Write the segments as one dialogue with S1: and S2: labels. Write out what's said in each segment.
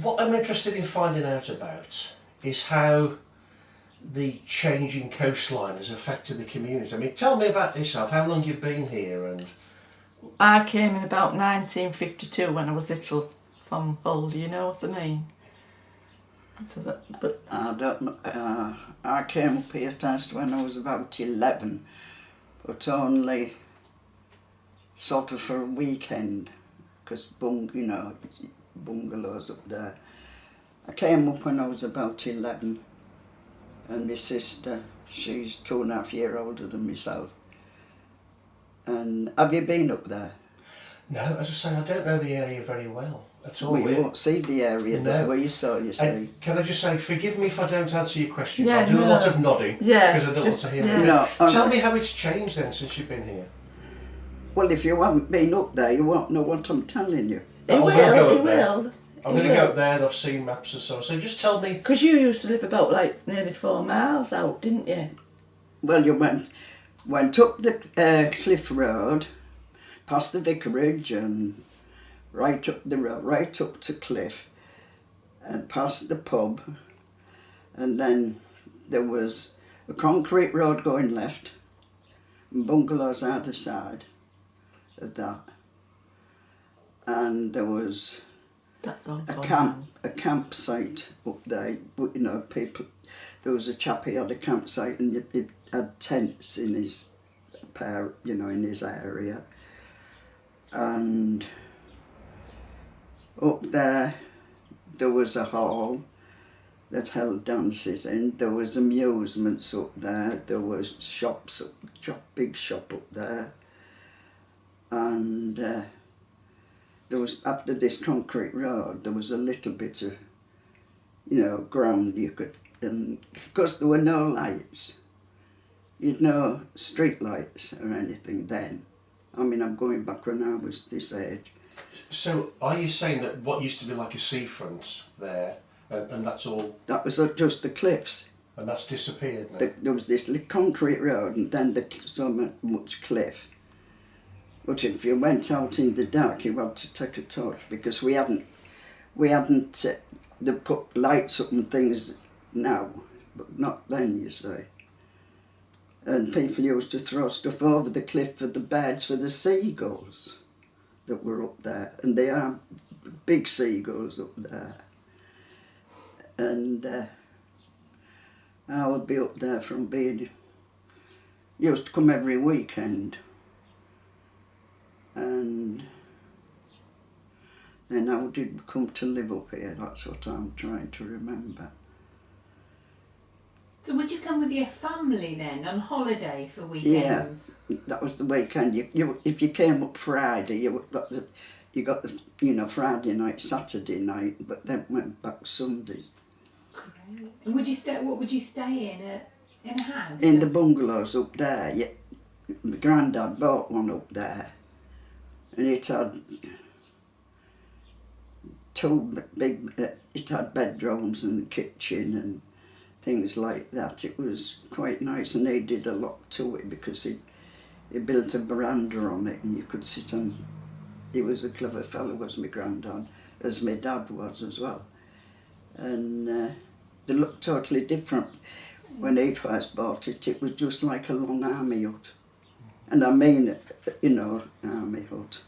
S1: What I'm interested in finding out about is how the changing coastline has affected the community. I mean, tell me about yourself, how long you've been here and...
S2: I came in about 1952 when I was little from Hull, you know what I mean? So that, but
S3: I don't know. I came up here first when I was about 11, but only sort of for a weekend, because bungalows up there. I came up when I was about 11, and my sister, she's 2.5 years older than myself. And have you been up there?
S1: No, as I say, I don't know the area very well at all.
S3: Well, you won't see the area that we saw, you see.
S1: And can I just say, forgive me if I don't answer your questions.
S2: Yeah,
S1: I'll do a lot of nodding because I don't want to hear it.
S3: No,
S1: Tell me how it's changed then since you've been here.
S3: Well, if you haven't been up there, you won't know what I'm telling you.
S2: he will.
S1: I'm going to go up there and I've seen maps and so just tell me...
S2: Because you used to live about like nearly 4 miles out, didn't you?
S3: Well, you went up the Cliff Road, past the vicarage and right up the road, right up to Cliff and past the pub, and then there was a concrete road going left and bungalows either side of that, and there was a campsite up there. People. There was a chap who had a campsite and he had tents in his in his area, and up there was a hall that held dances in. There was amusements up there. There was big shop up there, and there was, after this concrete road, there was a little bit of ground you could, and because there were no lights, you'd no street lights or anything then. I mean, I'm going back when I was this age.
S1: So are you saying that what used to be like a seafront there, and that's all...
S3: That was just the cliffs.
S1: And that's disappeared now?
S3: There was this concrete road and then so much cliff. But if you went out in the dark, you had to take a torch, because we hadn't they put lights up and things now, but not then, you see. And people used to throw stuff over the cliff for the birds, for the seagulls that were up there. And they are big seagulls up there. And I would be up there from being... Used to come every weekend. And then I did come to live up here. That's what I'm trying to remember.
S4: So would you come with your family then on holiday for weekends?
S3: Yeah, that was the weekend. If you came up Friday, you got the Friday night, Saturday night, but then went back Sundays.
S4: Great. And would you stay? What would you stay in a house?
S3: In the bungalows up there. Yeah, my granddad bought one up there, and it had two big. It had bedrooms and kitchen and things like that. It was quite nice, and he did a lot to it because he built a veranda on it and you could sit on. He was a clever fellow, was my granddad, as my dad was as well. And they looked totally different. When he first bought it, it was just like a long army hut. And I mean, army hut.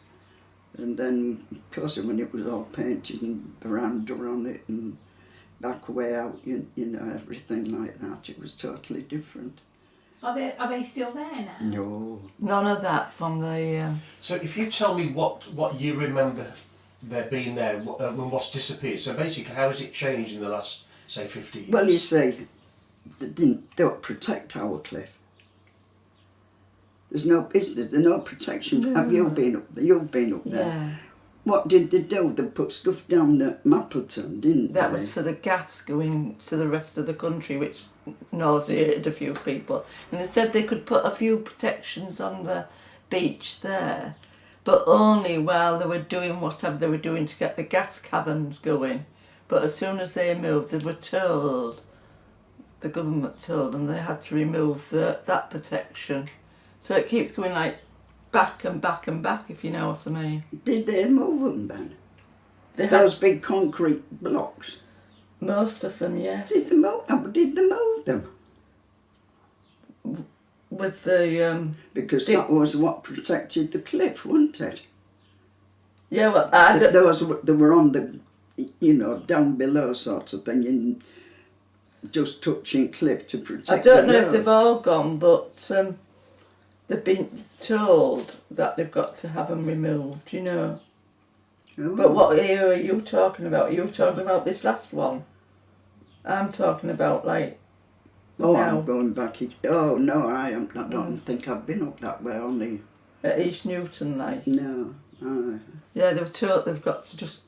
S3: And then, of course, when it was all painted and veranda on it and back way out, everything like that, it was totally different.
S4: Are they still there now?
S3: No.
S2: None of that from the...
S1: So if you tell me what you remember there being there, and what's disappeared, so basically how has it changed in the last, say, 50 years?
S3: Well, you see, they don't protect our cliff. There's no protection.
S2: No.
S3: Have you been up there? You've been up there.
S2: Yeah.
S3: What did they do? They put stuff down at Mappleton, didn't they?
S2: That was for the gas going to the rest of the country, which nauseated a few people. And they said they could put a few protections on the beach there, but only while they were doing whatever they were doing to get the gas caverns going. But as soon as they moved, they were told, the government told them they had to remove that protection. So it keeps going like back and back and back, if you know what I mean.
S3: Did they move them then? Those big concrete blocks.
S2: most of them, yes.
S3: Did they move them?
S2: With the
S3: Because that was what protected the cliff, wasn't it?
S2: yeah, well, I don't.
S3: They were on the, down below sort of thing, and just touching cliff to protect.
S2: I don't know
S3: the
S2: if
S3: road.
S2: they've all gone, but they've been told that they've got to have them removed.
S3: Oh.
S2: But what area are you talking about? Are you talking about this last one? I'm talking about like.
S3: Oh,
S2: now.
S3: I'm going back. Oh no, I don't think I've been up that way. Only
S2: At East Newton, like.
S3: no.
S2: Yeah, they were told they've got to just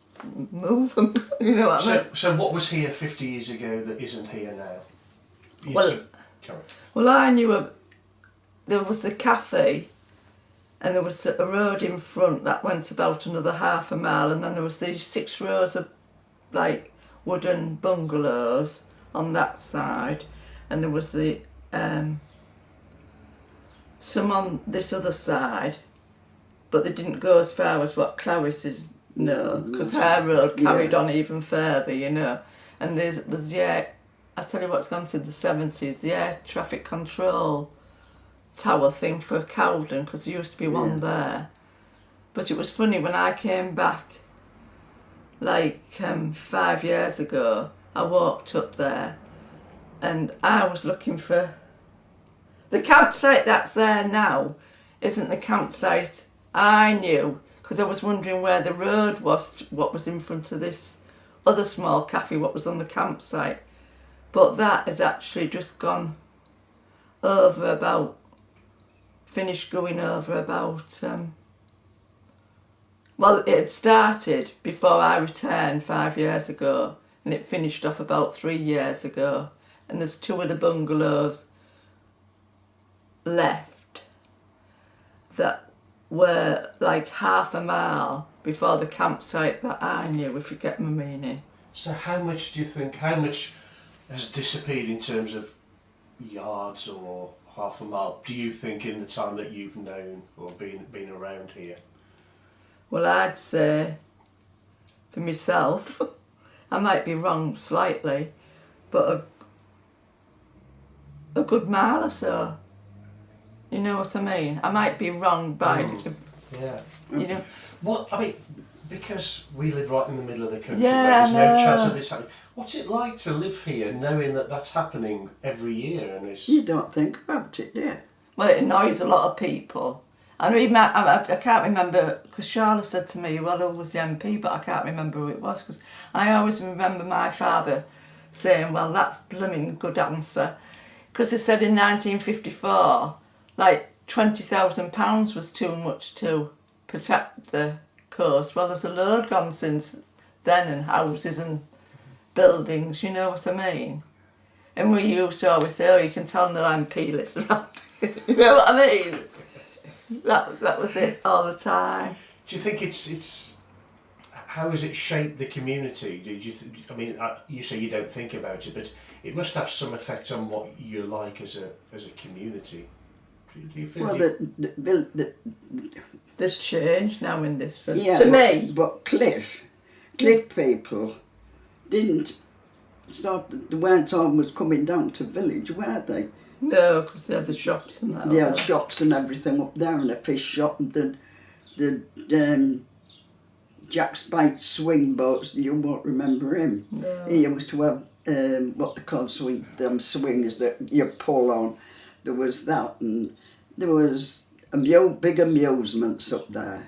S2: move them. You know what I mean?
S1: So what was here 50 years ago that isn't here now?
S2: Well-
S1: Correct.
S2: Well, I knew there was a cafe, and there was a road in front that went about another half a mile, and then there was these 6 rows of like wooden bungalows on that side, and there was the some on this other side, but they didn't go as far as what Clarice is, because her road carried on even further, And there was, I tell you what's gone since the 70s, the air traffic control tower thing for Cowden, because there used to be one there. But it was funny, when I came back, like 5 years ago, I walked up there, and I was looking for... The campsite that's there now isn't the campsite I knew, because I was wondering where the road was, what was in front of this other small cafe, what was on the campsite. But that has actually just gone over about, finished going over about, well, it had started before I returned 5 years ago, and it finished off about 3 years ago. And there's 2 of the bungalows left that were like half a mile before the campsite that I knew, if you get my meaning.
S1: So how much do you think, how much has disappeared in terms of yards or half a mile, do you think, in the time that you've known or been around here?
S2: Well, I'd say, for myself, I might be wrong slightly, but a good mile or so. You know what I mean? I might be wrong by,
S1: Yeah. What, I mean, because we live right in the middle of the country,
S2: Yeah,
S1: where there's no
S2: I
S1: chance
S2: know.
S1: of this happening. What's it like to live here knowing that that's happening every year? And it's...
S3: You don't think about it, do you?
S2: well, it annoys a lot of people. I can't remember, because Charlotte said to me, well, who was the MP, but I can't remember who it was, because I always remember my father saying, well, that's blooming good answer. Because he said in 1954, like £20,000 was too much to protect the coast. Well, there's a load gone since then, and houses and buildings, you know what I mean? And we used to always say, oh, you can tell no MP lives around. You know what I mean? That was it all the time.
S1: Do you think it's how has it shaped the community? You say you don't think about it, but it must have some effect on what you're like as a community. Do you feel?
S3: Well,
S2: There's change now in this.
S3: yeah,
S2: To me.
S3: But Cliff people didn't start. They weren't always coming down to village, were they?
S2: No, because they had the shops and that.
S3: They had shops and everything up there, and a fish shop, and the Jack's Bite swing boats. You won't remember him.
S2: No.
S3: He used to have what they call them swings that you pull on. There was that, and there was big amusements up there.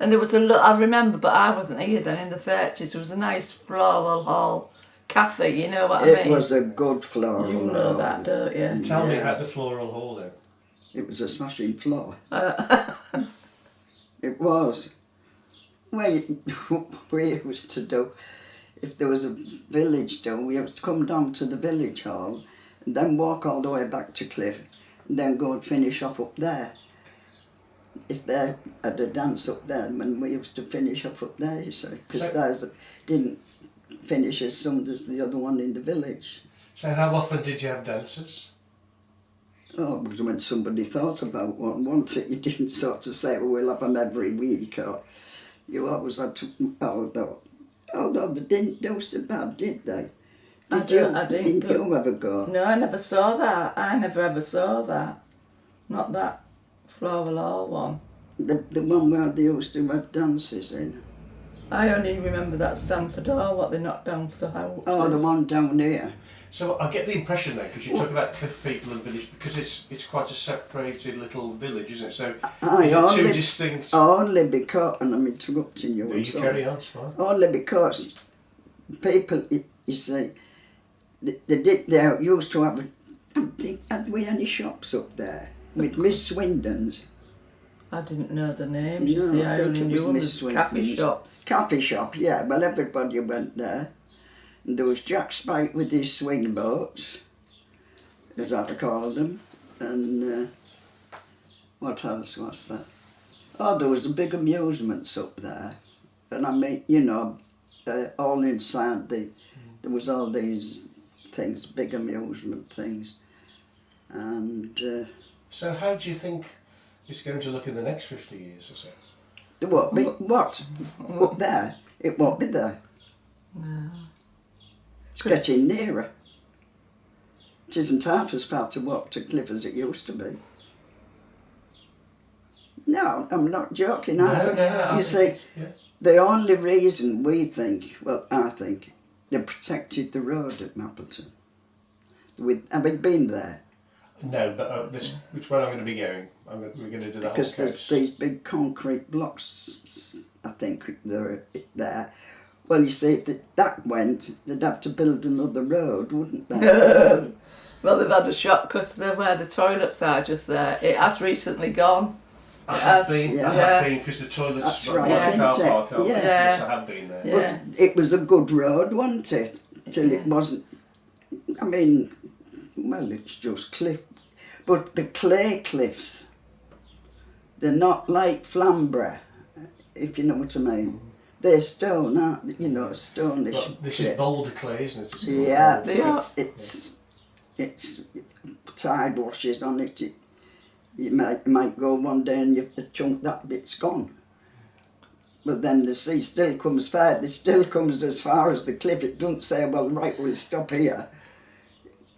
S2: And there was I remember, but I wasn't here then, in the 30s, there was a nice floral hall cafe, you know what I mean?
S3: It was a good floral
S2: You know
S3: hall.
S2: that, don't you?
S1: Tell me about the floral hall then.
S3: It was a smashing floor. It was. Well, we used to do, if there was a village do, we used to come down to the village hall and then walk all the way back to Cliff and then go and finish off up there. If they had a dance up there, when we used to finish off up there, you see, because theirs didn't finish as soon as the other one in the village.
S1: So how often did you have dances?
S3: Oh, it was when somebody thought about one. Once you didn't sort of say, well, we'll have them every week, or You always had to, although they didn't do so bad, did they? Didn't you ever go?
S2: No, I never saw that. I never ever saw that. Not that Floral Hall one.
S3: The one where they used to have dances in.
S2: I only remember that Stamford Hall, what they knocked down for the house.
S3: Oh, the one down here.
S1: So I get the impression then, because you talk about Cliff People and Village, because it's quite a separated little village, isn't it? So is it two distinct...
S3: Only because, and I'm interrupting you.
S1: No, you carry on, it's fine.
S3: Only because people, you see, they used to have, had we any shops up there? With Miss Swindon's.
S2: I didn't know the names, you
S3: No,
S2: see,
S3: I
S2: I
S3: think
S2: only
S3: it was
S2: knew them
S3: Miss
S2: as
S3: Swinton's.
S2: cafe shops.
S3: Cafe shop, yeah. Well, everybody went there. And there was Jack Spike with his swing boats, as I called them. And what else was there? Oh, there was the big amusements up there. And I mean, you know, all inside there was all these things, big amusement things. And...
S1: So how do you think it's going to look in the next 50 years or so?
S3: there won't be, what? Up there? It won't be there.
S2: No.
S3: It's getting nearer. It isn't half as far to walk to Cliff as it used to be. No, I'm not joking either.
S1: No,
S3: you see, the only reason we think, well, I think, they protected the road at Mapleton. Have you been there?
S1: No, but which way I'm going to be going? We're going to do that
S3: Because
S1: whole
S3: there's
S1: coast.
S3: these big concrete blocks, I think, they're there. Well, you see, if that went, they'd have to build another road, wouldn't they?
S2: Well, they've had a shock because they're where the toilets are just there. It has recently gone.
S1: I have been, because the toilets
S3: That's
S1: are
S3: right,
S1: the car
S3: isn't it?
S1: park, aren't they?
S3: Yeah.
S1: Yes, I have been there.
S2: Yeah.
S3: But it was a good road, wasn't it? Till it wasn't. I mean, well, it's just cliff. But the clay cliffs, they're not like Flamborough, if you know what I mean. They're stone, aren't they? You know, stonish.
S1: Well, this
S3: clay.
S1: is boulder clay, isn't it?
S3: Yeah,
S2: They are.
S3: it's tide washes on it. You might go one day and the chunk, that bit's gone. But then the sea still comes far. It still comes as far as the cliff. It doesn't say, well, right, we'll stop here.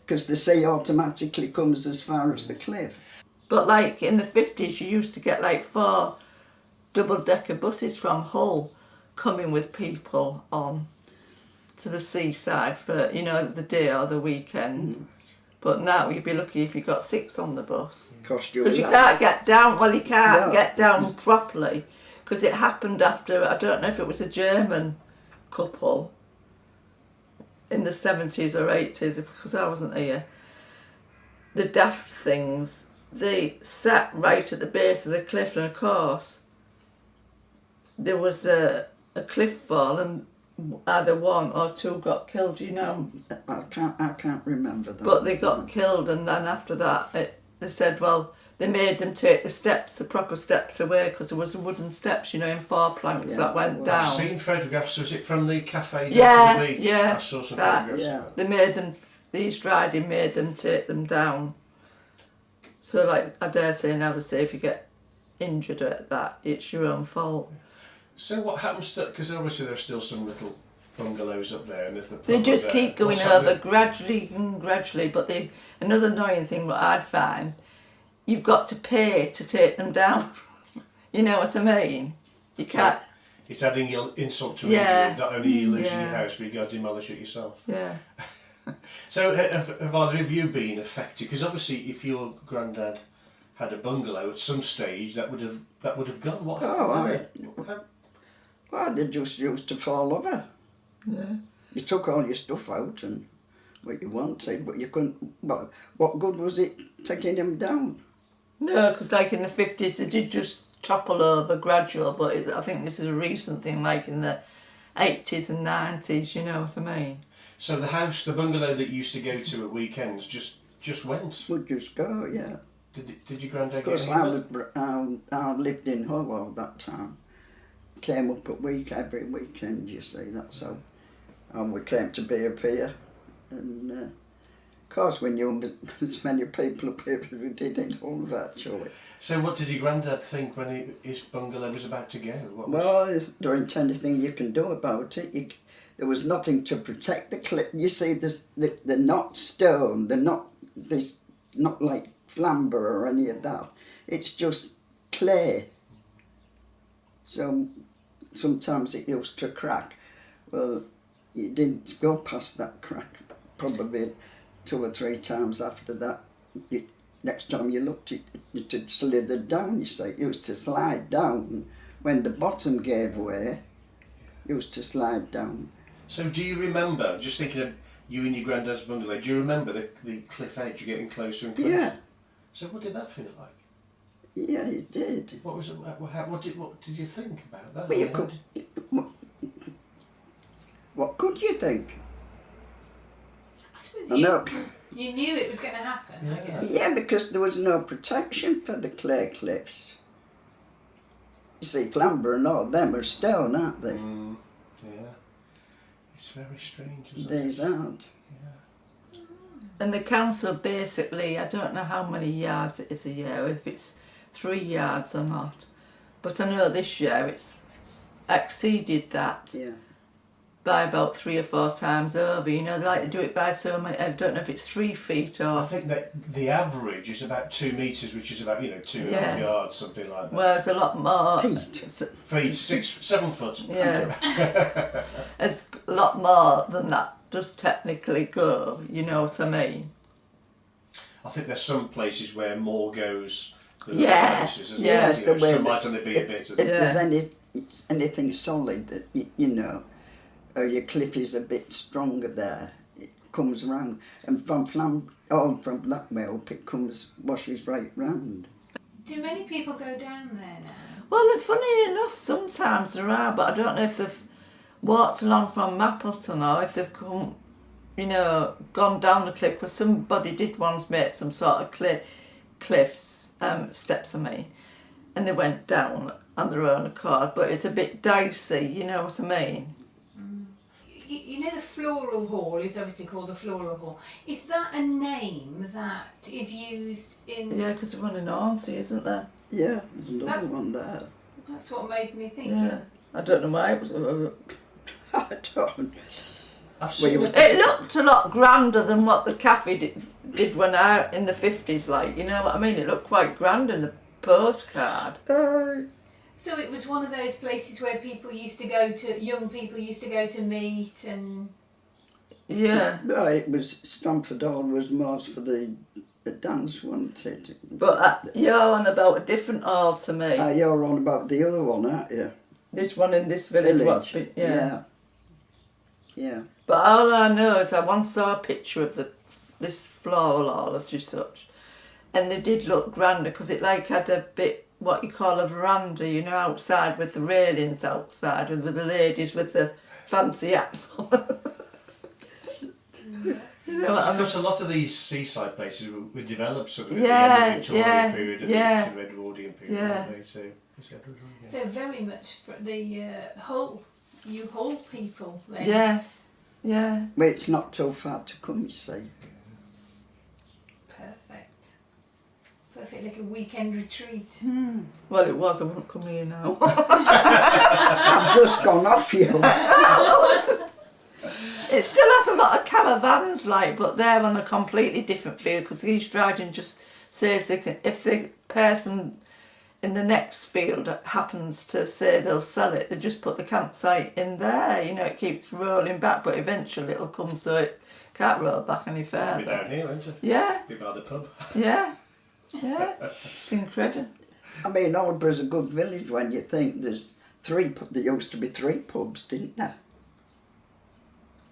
S3: Because the sea automatically comes as far as the cliff.
S2: But like in the 50s, you used to get like 4 double-decker buses from Hull coming with people on to the seaside for, you know, the day or the weekend. But now you'd be lucky if you got 6 on the bus.
S3: Cost you
S2: Because you
S3: that.
S2: can't get down, well, you can't
S3: No.
S2: get down properly. Because it happened after, I don't know if it was a German couple in the 70s or 80s, because I wasn't here. The daft things, they sat right at the base of the cliff, and of course, there was a cliff fall, and either 1 or 2 got killed, you know.
S3: I can't remember that.
S2: But they got killed, and then after that, they said, well, they made them take the proper steps away, because there was wooden steps, you know, in 4 planks that went down.
S1: I've seen photographs. Was it from the cafe
S2: Yeah,
S1: to the beach?
S2: yeah,
S1: I saw some
S2: that-
S1: photographs.
S3: Yeah.
S2: They made them, the East Riding made them take them down. So, like, I dare say, and I would say, if you get injured at that, it's your own fault.
S1: So what happens to... Because obviously there are still some little bungalows up there, and there's the pub
S2: They
S1: up
S2: just
S1: there.
S2: keep going
S1: What's
S2: over
S1: happening?
S2: gradually and gradually, but another annoying thing what I'd find, you've got to pay to take them down. You know what I mean? You can't...
S1: It's adding insult to
S2: Yeah.
S1: injury. Not only are you losing
S2: Yeah.
S1: your house, but you've got to demolish it yourself.
S2: Yeah.
S1: So have either of you been affected? Because obviously if your granddad had a bungalow at some stage, that would have gone. What happened?
S3: Well, they just used to fall over.
S2: Yeah.
S3: You took all your stuff out and what you wanted, but you couldn't. Well, what good was it taking them down?
S2: No, because like in the 50s, it did just topple over gradual, but I think this is a recent thing, like in the 80s and 90s, you know what I mean?
S1: So the bungalow that you used to go to at weekends just went.
S3: Would just go, yeah.
S1: Did your granddad get
S3: Because
S1: any?
S3: I lived in Hull all that time. Came up every weekend, you see, that's how. And we came to be up here. And Of course, we knew as many people up here as we did in Hull virtually.
S1: So what did your granddad think when his bungalow was about to go? What was...
S3: Well, there ain't anything you can do about it. There was nothing to protect the cliff. You see, they're not stone. They're not not like flamber or any of that. It's just clay. So sometimes it used to crack. Well, you didn't go past that crack. Probably 2 or 3 times after that. Next time you looked, it had slithered down, you see. It used to slide down. When the bottom gave way, it used to slide down.
S1: So do you remember, just thinking of you and your granddad's bungalow, do you remember the cliff edge getting closer and closer?
S3: Yeah.
S1: So what did that feel like?
S3: Yeah, it did.
S1: What was it? What did you think about that?
S3: Well, you could. What could you think?
S4: I suppose
S3: I know.
S4: you knew it was going to happen, I guess.
S3: Yeah, because there was no protection for the clay cliffs. You see, Clamber and all them are stone, aren't they?
S1: Yeah. It's very strange, isn't
S3: These
S1: it?
S3: aren't.
S1: Yeah.
S2: And the council basically, I don't know how many yards it is a year, if it's 3 yards or not, but I know this year it's exceeded that
S3: Yeah.
S2: by about 3 or 4 times over. You know, they like to do it by so many, I don't know if it's 3 feet
S1: I
S2: or...
S1: think that the average is about 2 metres, which is about 2.5
S2: Yeah.
S1: yards, something like that.
S2: Whereas a lot more...
S3: Feet.
S1: Feet, 7 foot.
S2: Yeah. It's a lot more than that does technically go, you know what I mean?
S1: I think there's some places where more goes than
S2: Yeah.
S1: other places, isn't
S3: Yes,
S1: there?
S3: the way
S1: Some
S3: that-
S1: might only be a
S3: If,
S1: bit
S3: if
S1: of
S3: there's anything solid that, you know, or your cliff is a bit stronger there, it comes round. And from that way up, it washes right round.
S4: Do many people go down there now?
S2: Well, funny enough, sometimes there are, but I don't know if they've walked along from Mappleton or if they've come, gone down the cliff, because somebody did once make some sort of cliffs, steps I mean, and they went down on their own accord, but it's a bit dicey, you know what I mean?
S4: You know the floral hall is obviously called the floral hall. Is that a name that is used in...
S2: Yeah, because there's one in Hornsey, isn't there?
S3: Yeah, there's another
S4: That's-
S3: one there.
S4: That's what made me think.
S2: Yeah. I don't know why it was...
S3: I don't.
S1: I've seen
S3: you-
S1: it.
S2: It looked a lot grander than what the cafe did when I in the 50s, like, you know what I mean? It looked quite grand in the postcard.
S4: So it was one of those places where young people used to go to meet and...
S2: Yeah.
S3: No, it was Stamford Hall was most for the dance, wasn't it?
S2: But you're on about a different hall to me.
S3: You're on about the other one, aren't you?
S2: This one in this village.
S3: Yeah. Yeah.
S2: But all I know is I once saw a picture of this floral hall as such, and they did look grander because it had a bit what you call a veranda, outside with the railings outside, and with the ladies with the fancy hats on.
S1: Because a lot of these seaside places were developed sort of at
S2: Yeah,
S1: the end of the Victorian
S2: yeah,
S1: period and
S2: yeah.
S1: the Edwardian period,
S2: Yeah.
S1: weren't they? So
S4: So very much for the Hull people then.
S2: Yes, yeah.
S3: Well, it's not too far to come, you see.
S4: Perfect little weekend retreat.
S2: Well, it was. I won't come here now.
S3: I've just gone off you.
S2: It still has a lot of caravans, but they're on a completely different field because East Riding just says if the person in the next field happens to say they'll sell it, they just put the campsite in there. It keeps rolling back, but eventually it'll come so it can't roll back any
S1: You'll be
S2: further.
S1: down here, won't you?
S2: Yeah,
S1: Be by the pub.
S2: yeah, yeah. It's incredible.
S3: I mean, Aldborough's a good village when you think there's there used to be 3 pubs, didn't there?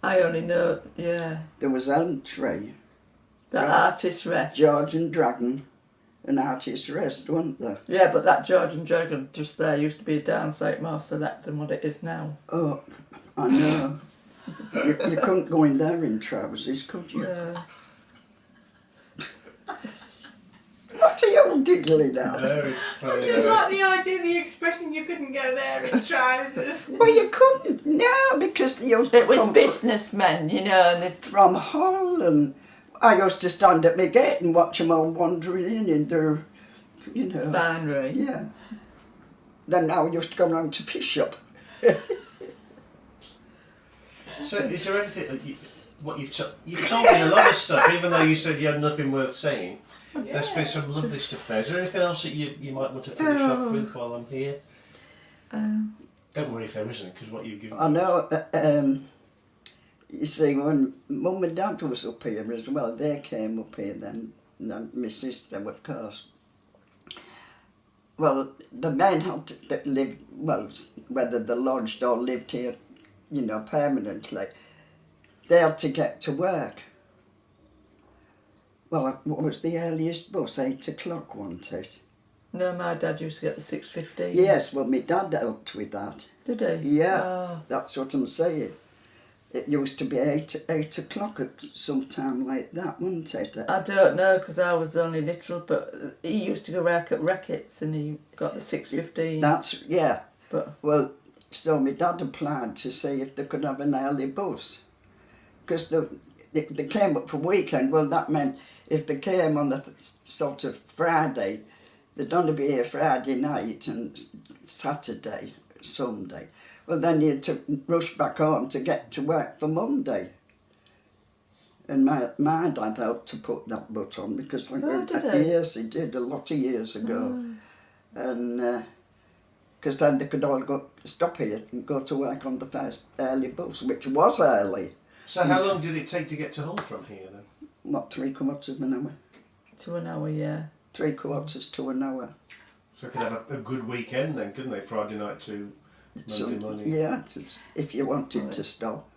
S2: I only know, yeah,
S3: There was Elm Tree,
S2: the Artist Rest.
S3: George and Dragon, and Artist Rest, weren't there?
S2: Yeah, but that George and Dragon just there used to be a downside more select than what it is now.
S3: Oh, I know. you couldn't go in there in trousers, could you?
S2: Yeah.
S3: What are you giggling at?
S1: No, it's funny.
S4: Just like the idea of the expression you couldn't go there in trousers.
S3: Well, you couldn't, no, because they used to
S2: It was
S3: come
S2: businessmen, and this.
S3: from Hull, and I used to stand at my gate and watch them all wandering in their,
S2: Binary.
S3: Yeah. Then now I used to go round to fish up.
S1: So, is there anything that you've told me a lot of stuff, even though you said you had nothing worth saying.
S4: Yeah.
S1: There's been some lovely stuff there. Is there anything else that you might want to finish off with while I'm here? Don't worry if there isn't, because what you've given.
S3: I know. You see, when Mum and Dad was up here as well, they came up here then. And my sister, of course. Well, the men had that lived, well, whether they lodged or lived here, permanently, they had to get to work. Well, what was the earliest bus? 8 o'clock, wasn't it?
S2: No, my dad used to get the 6:15.
S3: Yes, well, my dad helped with that.
S2: Did he?
S3: Yeah,
S2: Oh.
S3: that's what I'm saying. It used to be 8 o'clock at some time like that, wasn't it?
S2: I don't know, because I was only little, but he used to go work at Reckitt's and he got the 6:15.
S3: That's, yeah.
S2: But
S3: Well, so my dad applied to see if they could have an early bus. Because they came up for weekend. Well, that meant if they came on a sort of Friday, they'd only be here Friday night and Saturday, Sunday. Well, then you had to rush back home to get to work for Monday. And my dad helped to put that bus on because
S2: did he?
S3: yes, he did a lot of years ago. And because then they could all stop here and go to work on the first early bus, which was early.
S1: So how long did it take to get to Hull from here then?
S3: What, 3/4 of an hour?
S2: to an hour, yeah.
S3: 3/4 to an hour.
S1: So they could have a good weekend then, couldn't they? Friday night to Monday morning.
S3: Yeah, if you wanted to stop.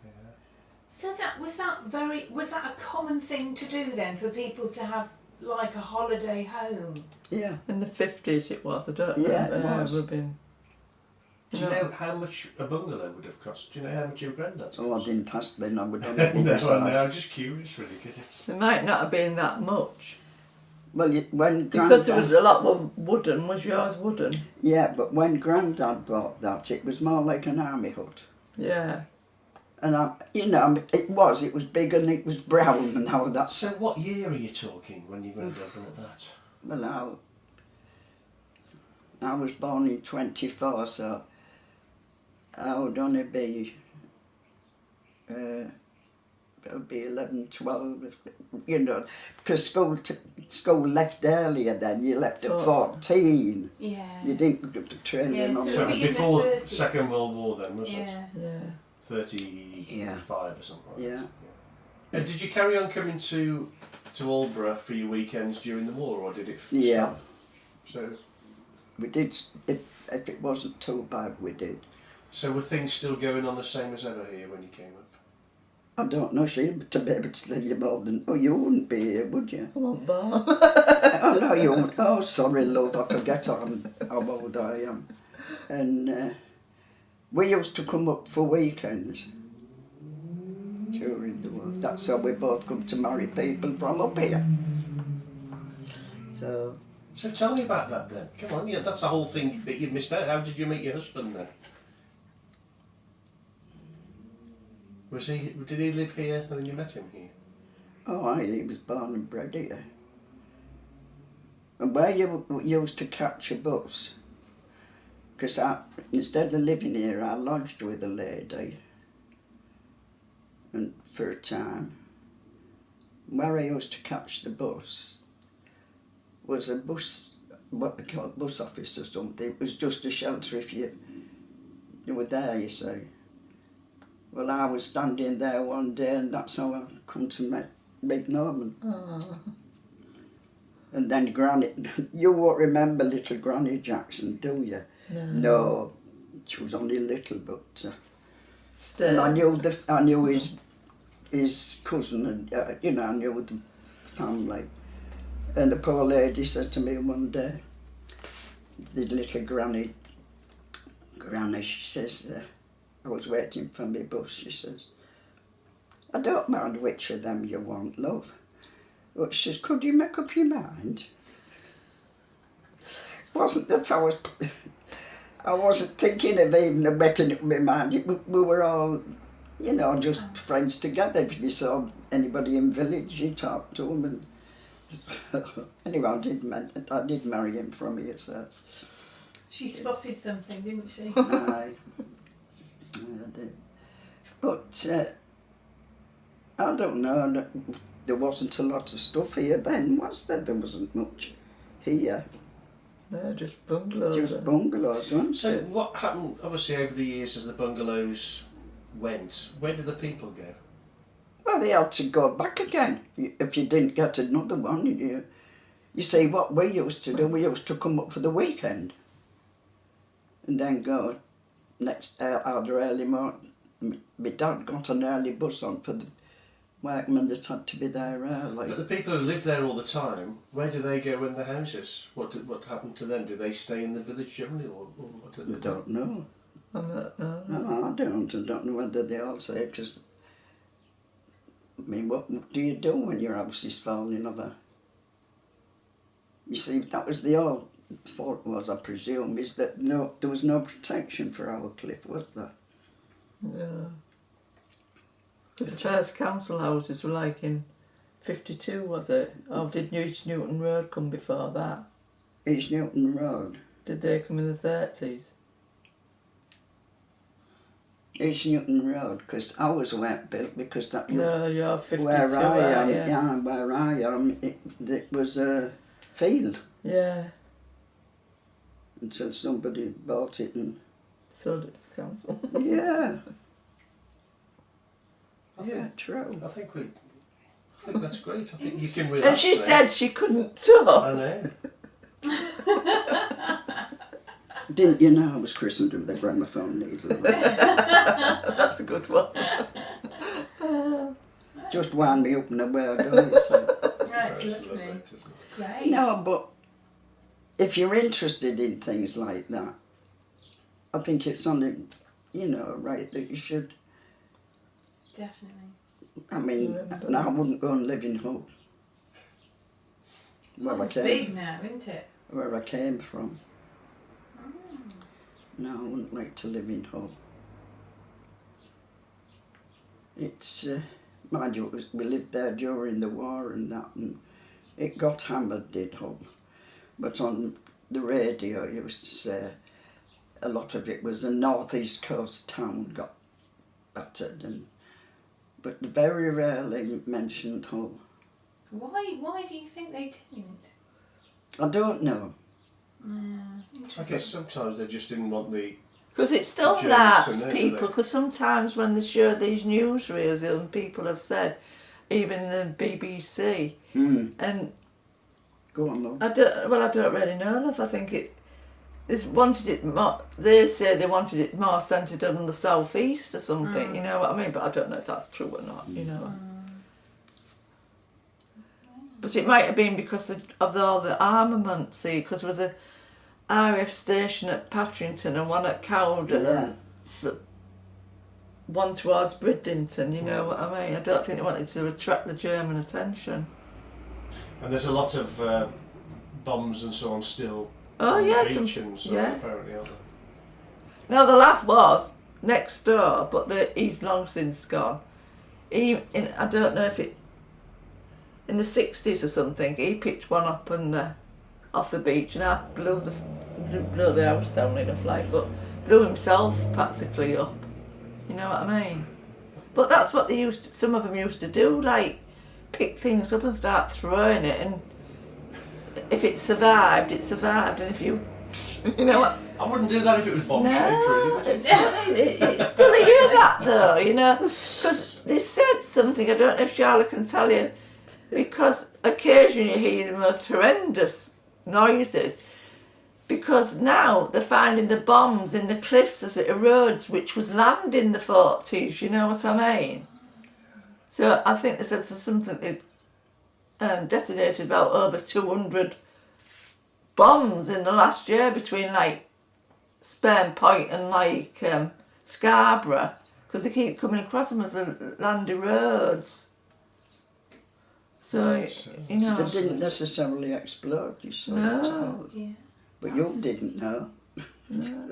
S4: So was that a common thing to do then for people to have like a holiday home?
S3: Yeah.
S2: In the 50s it was, I don't know.
S3: Yeah, it was.
S2: Would have been.
S1: Do you know how much a bungalow would have cost? Do you know how much your granddad's cost?
S3: Oh, I didn't ask then, I would only be
S1: No,
S3: this high.
S1: I'm just curious really, because it's...
S2: There might not have been that much.
S3: Well, when
S2: Because there was
S3: Grandad,
S2: a lot more wooden. Was yours wooden?
S3: yeah, but when Grandad bought that, it was more like an army hut.
S2: Yeah.
S3: And it was big and it was brown and all that.
S1: So what year are you talking when your granddad bought that?
S3: Well, I was born in 24, so I would only be, it would be 11, 12, because school left earlier then, you left at 14.
S4: Yeah.
S3: You didn't go to training
S4: Yeah,
S3: on
S4: so
S1: So it
S4: it'd
S1: was
S4: be in the
S1: before the
S4: 30s.
S1: Second World War then, was it?
S4: Yeah.
S2: Yeah.
S1: 35 or something like
S3: Yeah.
S1: that. Yeah. And did you carry on coming to Aldborough for your weekends during the war, or did it
S3: Yeah.
S1: stop? So,
S3: We did, if it wasn't too bad, we did.
S1: so were things still going on the same as ever here when you came up?
S3: I don't know, she'll to be able to tell you more than, you wouldn't be here, would you?
S2: I want bar.
S3: Oh, no, you wouldn't. Oh, sorry, love, I forget how old I am. And we used to come up for weekends during the war. That's how we both come to marry people from up here. So,
S1: Tell me about that then. Come on, yeah, that's a whole thing that you've missed out. How did you meet your husband then? Did he live here and then you met him here?
S3: he was born and bred here. And where you used to catch a bus, because instead of living here, I lodged with a lady and for a time. Where I used to catch the bus was a bus, what they call bus office or something. It was just a shelter if you were there, you see. Well, I was standing there one day and that's how I come to meet Norman.
S2: Oh.
S3: And then Granny, you won't remember little Granny Jackson, do you? No, she was only little, but
S2: Still.
S3: and I knew his cousin, and I knew the family. And the poor lady said to me one day, the little Granny, she says, I was waiting for my bus, she says, I don't mind which of them you want, love. But she says, could you make up your mind? Wasn't that I wasn't thinking of even making up my mind. We were all You know, just friends together. If you saw anybody in village, you talked to them. And anyway, I did marry him from here, so.
S4: She spotted something, didn't she?
S3: Aye. I did. But I don't know. There wasn't a lot of stuff here then, was there? There wasn't much here.
S2: No, just bungalows.
S3: Just bungalows, weren't
S1: So
S3: it?
S1: what happened, obviously, over the years as the bungalows went? Where did the people go?
S3: Well, they had to go back again. If you didn't get another one, you see, what we used to do, we used to come up for the weekend and then go next either early morning. My dad got an early bus on for the workmen that had to be there early.
S1: But the people who live there all the time, where do they go in their houses? What happened to them? Do they stay in the village generally, or what do they
S3: I don't know.
S2: I don't know.
S3: No, I don't know whether they all say, because, I mean, what do you do when your house is falling over? You see, that was the old fault was, I presume, is that there was no protection for our cliff, was there?
S2: Yeah. Because the first council houses were like in 52, was it? Or did East Newton Road come before that?
S3: East Newton Road.
S2: Did they come in the 30s?
S3: East Newton Road, because ours weren't built, because that was
S2: No, you're 52,
S3: where I am.
S2: yeah.
S3: Yeah, where I am, it was a field.
S2: Yeah,
S3: And so somebody bought it and,
S2: so did the council.
S3: yeah.
S1: I
S3: Yeah,
S1: think,
S3: true.
S1: I think that's great. I think you can relax.
S2: And she
S1: there.
S2: said she couldn't talk.
S1: I know.
S3: Didn't you know I was christened with a gramophone needle?
S2: That's a good one.
S3: Just wound me up and away I go. So.
S4: That's
S1: It's
S4: lovely.
S1: isn't it?
S4: It's great.
S3: No, but if you're interested in things like that, I think it's only, right that you should.
S4: Definitely.
S3: I mean,
S2: Remember.
S3: now I wouldn't go and live in Hull.
S4: Well, it's big now, isn't it?
S3: Where I came from. No, I wouldn't like to live in Hull. It's, mind you, we lived there during the war and that, and it got hammered, did Hull. But on the radio, you used to say a lot of it was a northeast coast town got battered, but very rarely mentioned Hull.
S4: Why do you think they didn't?
S3: I don't know.
S1: I guess sometimes they just didn't want the.
S2: Because it still
S1: Journalists
S2: larps
S1: and
S2: people,
S1: they-
S2: because sometimes when they show these newsreels, and people have said, even the BBC, and
S3: Go on, love.
S2: I don't really know enough. I think they say they wanted it more centred on the southeast or something, you know what I mean? But I don't know if that's true or not, you know. But it might have been because of all the armament, see, because there was a RAF station at Patrington and one at Cowden,
S3: Yeah.
S2: and one towards Bridlington, you know what I mean? I don't think they wanted to attract the German attention.
S1: And there's a lot of bombs and so on still.
S2: Oh
S1: on
S2: yeah,
S1: the beach and so on,
S2: yeah.
S1: apparently, aren't there?
S2: Now the laugh was next door, but he's long since gone. I don't know if it in the 60s or something. He picked one up off the beach, and I blew the house down in a flight, but blew himself practically up. You know what I mean? But that's what some of them used to do, like pick things up and start throwing it, and if it survived, it survived, and if you know what.
S1: I wouldn't do that if it was bomb shaped,
S2: No,
S1: really. Would you?
S2: it's still hear that though, you know, because they said something, I don't know if Charlotte can tell you, because occasionally you hear the most horrendous noises, because now they're finding the bombs in the cliffs as it erodes, which was land in the 40s, you know what I mean? So I think they said there's something they detonated about over 200 bombs in the last year between like Sperm Point and like Scarborough, because they keep coming across them as the land erodes. So, you know.
S3: They didn't necessarily explode, you saw
S2: No.
S3: at all.
S4: Yeah.
S3: But you didn't know.
S2: No.